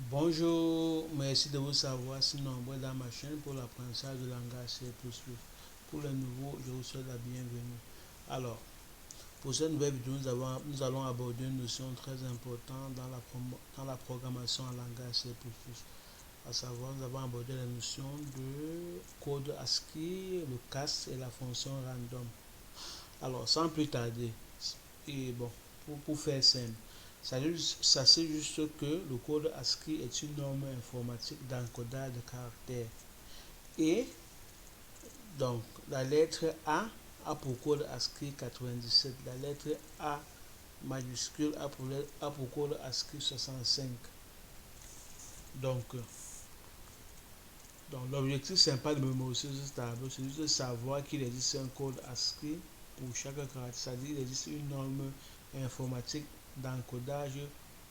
Bonjour, merci de vous savoir si nombreux dans ma chaîne pour l'apprentissage de langage C++. Pour les nouveaux, je vous souhaite la bienvenue. Alors, pour cette nouvelle vidéo, nous allons aborder une notion très importante dans la programmation en langage C++. À savoir, nous allons aborder la notion de code ASCII, le cast et la fonction random. Alors, sans plus tarder, et bon, pour faire simple, sachez juste que le code ASCII est une norme informatique d'encodage de caractères. Et donc, la lettre A pour code ASCII 97. La lettre A majuscule a pour code ASCII 65. Donc, l'objectif, c'est pas de mémoriser ce tableau, c'est juste de savoir qu'il existe un code ASCII pour chaque caractère. C'est-à-dire qu'il existe une norme informatique d'encodage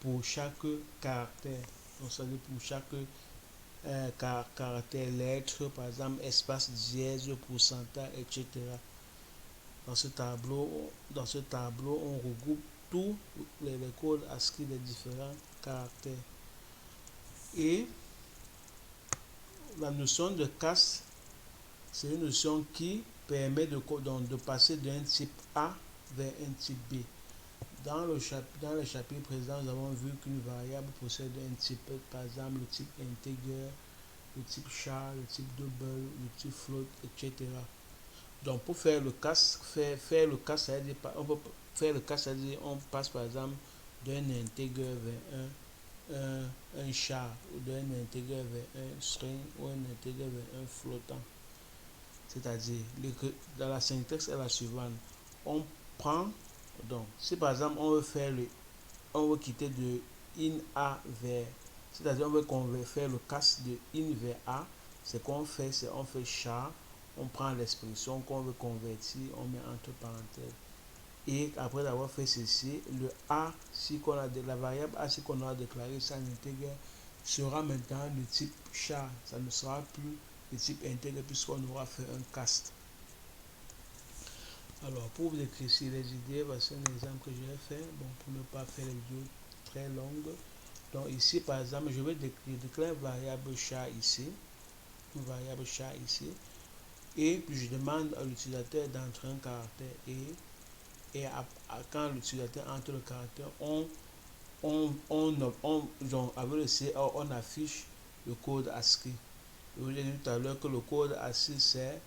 pour chaque caractère. Donc, ça veut dire pour chaque caractère lettre, par exemple, espace dièse, pourcentage, etc. Dans ce tableau, on regroupe tous les codes ASCII des différents caractères. Et la notion de caste, c'est une notion qui permet de passer d'un type A vers un type B. Dans le chapitre précédent, nous avons vu qu'une variable possède un type, par exemple le type integer, le type char, le type double, le type float, etc. Donc pour faire le cast, on peut faire le cast, c'est-à-dire on passe par exemple d'un integer vers un char, ou d'un integer vers un string, ou un integer vers un flottant. C'est-à-dire, dans la syntaxe est la suivante. On prend, donc, si par exemple on veut quitter de in A vers, c'est-à-dire on veut faire le cast de in vers A, ce qu'on fait, c'est on fait char, on prend l'expression qu'on veut convertir, on met entre parenthèses. Et après avoir fait ceci, le A, la variable A, si qu'on a déclaré ça en intègre, sera maintenant le type char. Ça ne sera plus le type intègre puisqu'on aura fait un cast. Alors, pour vous éclaircir les idées, voici un exemple que je vais faire. Bon, pour ne pas faire les vidéos très longues. Donc ici, par exemple, je déclare une variable char ici. Une variable char ici. Et puis je demande à l'utilisateur d'entrer un caractère quand l'utilisateur entre le caractère, avec le CA, on affiche le code ASCII. Je vous ai dit tout à l'heure que le code ASCII, c'est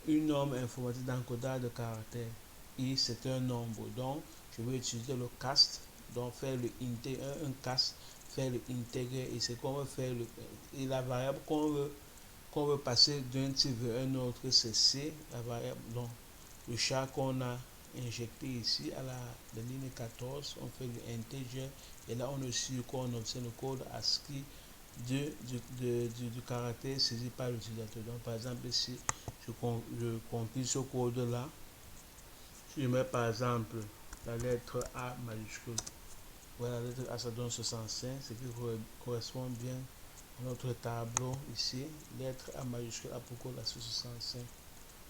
une norme informatique d'encodage de caractères. Et c'est un nombre. Donc, je vais utiliser le cast, donc faire le intégrer, un cast, faire le intégrer, et c'est qu'on veut faire et la variable qu'on veut passer d'un type vers un autre, c'est C, la variable, donc le char qu'on a injecté ici à la ligne 14, on fait le integer, et là on est sûr qu'on obtient le code ASCII du caractère saisi par l'utilisateur. Donc par exemple ici, je compile ce code là, je mets par exemple la lettre A majuscule. Voilà, la lettre A, ça donne 65, ce qui correspond bien à notre tableau ici. Lettre A majuscule, A pour code à 65.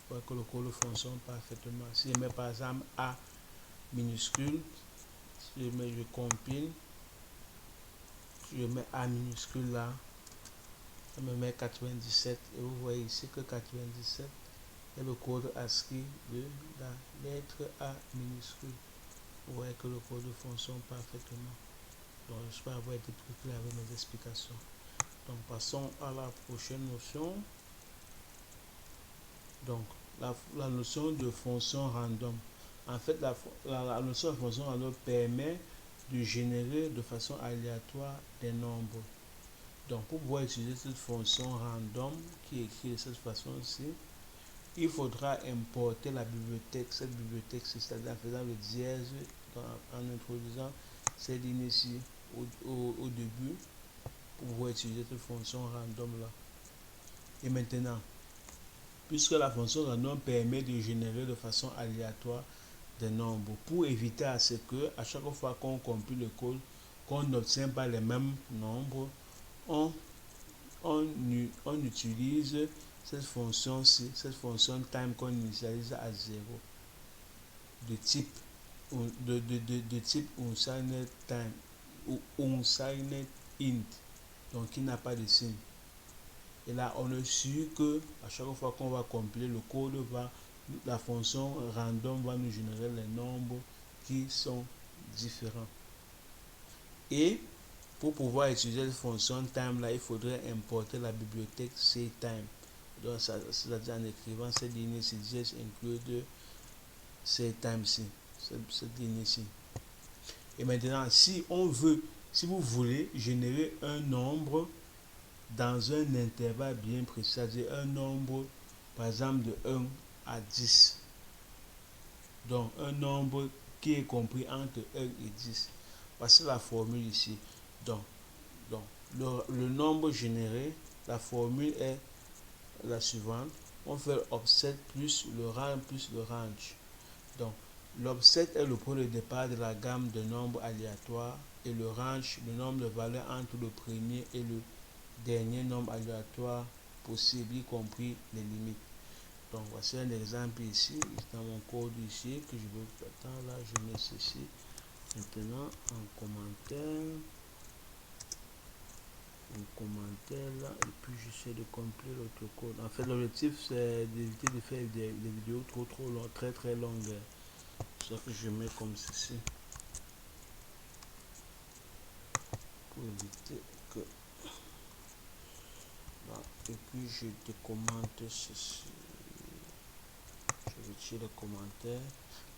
Pour que le code fonctionne parfaitement. Si je mets par exemple A minuscule, je compile, je mets A minuscule là, ça me met 97. Et vous voyez ici que 97 est le code ASCII de la lettre A minuscule. Vous voyez que le code fonctionne parfaitement. Donc, j'espère avoir été plus clair avec mes explications. Donc, passons à la prochaine notion. Donc, la notion de fonction random. En fait, la notion de fonction random permet de générer de façon aléatoire des nombres. Donc, pour pouvoir utiliser cette fonction random qui est écrite de cette façon-ci, il faudra importer la bibliothèque, cette bibliothèque, c'est-à-dire en faisant le dièse, en introduisant cette ligne ici au début, pour pouvoir utiliser cette fonction random là. Et maintenant, puisque la fonction random permet de générer de façon aléatoire des nombres, pour éviter à ce que à chaque fois qu'on compile le code, qu'on n'obtient pas les mêmes nombres, on, on utilise cette fonction-ci, cette fonction time qu'on initialise à 0 de type de type unsigned time ou unsigned int. donc qui n'a pas de signe. Et là, on est sûr que à chaque fois qu'on va compiler le code, la fonction random va nous générer les nombres qui sont différents. Et pour pouvoir utiliser cette fonction time là, il faudrait importer la bibliothèque ctime. Donc, c'est-à-dire en écrivant cette ligne ici, just include ctime ici, cette ligne ici. Et maintenant, si vous voulez générer un nombre dans un intervalle bien précis, c'est-à-dire un nombre, par exemple, de 1 à 10. Donc, un nombre qui est compris entre 1 et 10. Voici la formule ici. Donc le nombre généré, la formule est la suivante. On fait l'offset plus le range. Donc, l'offset est le point de départ de la gamme de nombres aléatoires et le range, le nombre de valeurs entre le premier et le dernier nombre aléatoire possible, y compris les limites. Donc, voici un exemple ici, dans mon code ici, que je veux attendre. Là, je mets ceci. Maintenant, en commentaire là, et puis j'essaie de compiler l'autre code. En fait, l'objectif, c'est d'éviter de faire des vidéos trop longues, très longues. C'est ça que je mets comme ceci. Pour éviter que... Là, et puis je te commente ceci. Je retire les commentaires.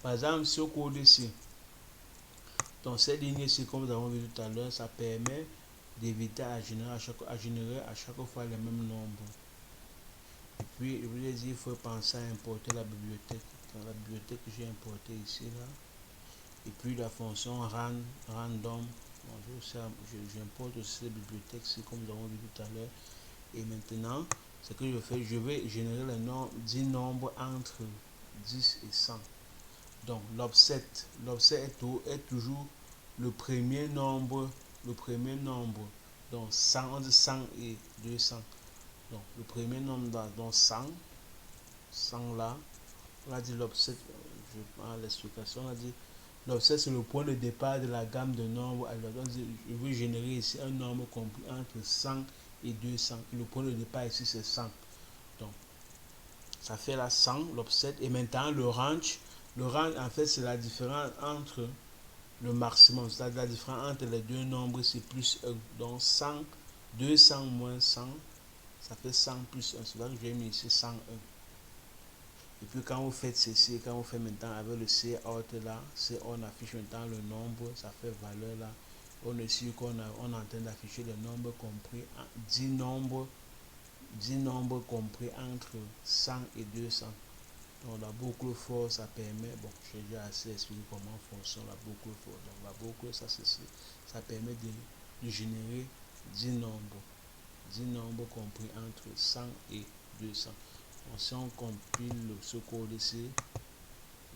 Par exemple, ce code ici, donc cette ligne ici, comme nous avons vu tout à l'heure, ça permet d'éviter à générer à chaque fois les mêmes nombres. Et puis, je vous ai dit, il faut penser à importer la bibliothèque. Dans la bibliothèque que j'ai importée ici, là. Et puis la fonction random. J'importe aussi la bibliothèque, c'est comme nous avons vu tout à l'heure. Et maintenant, ce que je fais, je vais générer les 10 nombres entre 10 et 100. Donc l'offset est toujours le premier nombre. Donc 100, on dit 100 et 200. Donc le premier nombre là, donc 100 là, on a dit l'offset, je prends l'explication, on a dit l'offset c'est le point de départ de la gamme de nombres. Alors je veux générer ici un nombre compris entre 100 et 200. Et le point de départ ici c'est 100. Donc ça fait la 100, l'offset. Et maintenant le range en fait c'est la différence entre le maximum, c'est-à-dire la différence entre les deux nombres, c'est plus 1. Donc 100, 200 moins 100, ça fait 100 plus 1. C'est là que j'ai mis ici 101. Et puis quand vous faites ceci, quand vous faites maintenant avec le cout là, on affiche maintenant le nombre, ça fait valeur là. On est sûr qu'on est en train d'afficher le nombre compris, 10 nombres compris entre 100 et 200. Donc la boucle for, ça permet, bon, j'ai déjà assez expliqué comment fonctionne la boucle for. Donc la boucle, ça permet de générer 10 nombres compris entre 100 et 200. Donc, si on compile ce code ici,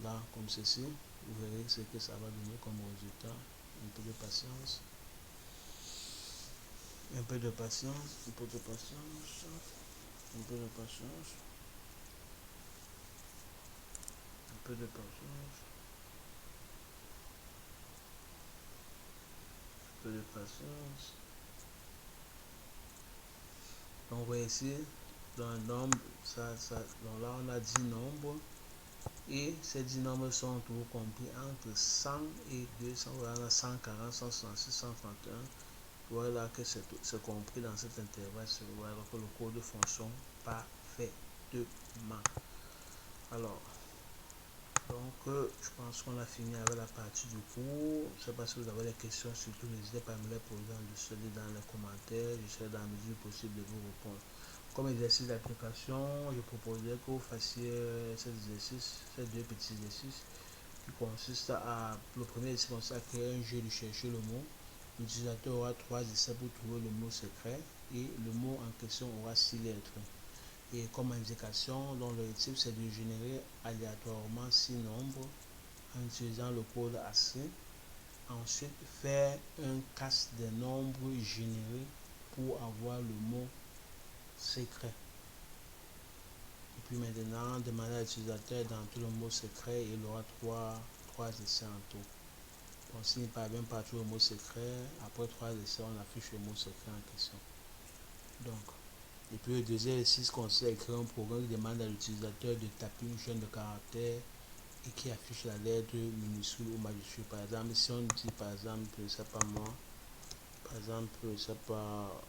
là, comme ceci, vous verrez ce que ça va donner comme résultat. Un peu de patience. Un peu de patience. Un peu de patience. Un peu de patience. Un peu de patience. Un peu de patience. Donc, vous voyez ici, dans le nombre, donc là, on a 10 nombres. Et ces 10 nombres sont tous compris entre 100 et 200. Voilà, on a 140, 166, 131. Voilà que c'est compris dans cet intervalle. Voilà que le code fonctionne parfaitement. Alors, donc, je pense qu'on a fini avec la partie du cours. Je ne sais pas si vous avez des questions, surtout n'hésitez pas à me les poser dans les commentaires. J'essaie dans la mesure possible de vous répondre. Comme exercice d'application, je proposais que vous fassiez ces deux petits exercices qui consistent à, le premier exercice consiste à créer un jeu de chercher le mot. L'utilisateur aura 3 essais pour trouver le mot secret et le mot en question aura 6 lettres. Et comme indication, donc l'objectif c'est de générer aléatoirement 6 nombres en utilisant le code ASCII. Ensuite, faire un casse des nombres générés pour avoir le mot secret. Et puis maintenant, demander à l'utilisateur d'entrer le mot secret et il aura 3 essais en tout. Donc s'il ne parvient pas à trouver le mot secret, après 3 essais, on affiche le mot secret en question. Donc, et puis le deuxième exercice consiste à écrire un programme qui demande à l'utilisateur de taper une chaîne de caractères et qui affiche la lettre minuscule ou majuscule. Par exemple, si on dit par exemple, c'est pas moi, par exemple, c'est pas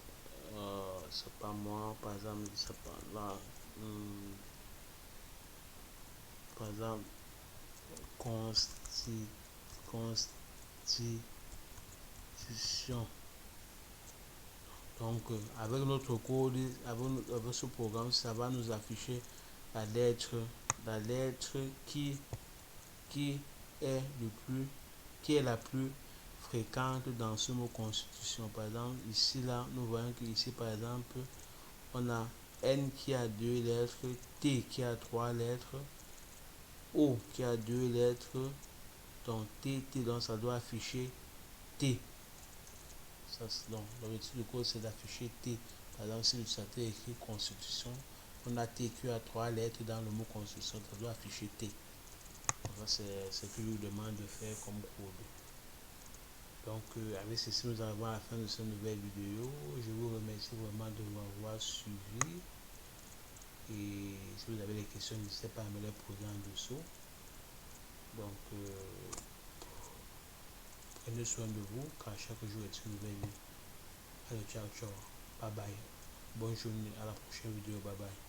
moi, par exemple, c'est pas là, par exemple, constitution. Donc, avec notre code, avec ce programme, ça va nous afficher la lettre, la lettre qui est le plus, qui est la plus fréquente dans ce mot constitution. Par exemple, ici, là, nous voyons que ici, par exemple, on a N qui a 2 lettres, T qui a 3 lettres, O qui a 2 lettres, donc T, donc ça doit afficher T. Ça, donc, l'objectif du code, c'est d'afficher T. Par exemple, si l'utilisateur écrit constitution, on a T qui a 3 lettres dans le mot constitution, ça doit afficher T. C'est ce que je vous demande de faire comme code. Donc, avec ceci, nous arrivons à la fin de cette nouvelle vidéo. Je vous remercie vraiment de m'avoir suivi. Et si vous avez des questions, n'hésitez pas à me les poser en dessous. Donc, prenez soin de vous, car chaque jour est une nouvelle vie. Allez, ciao, ciao. Bye bye. Bonne journée. À la prochaine vidéo. Bye bye.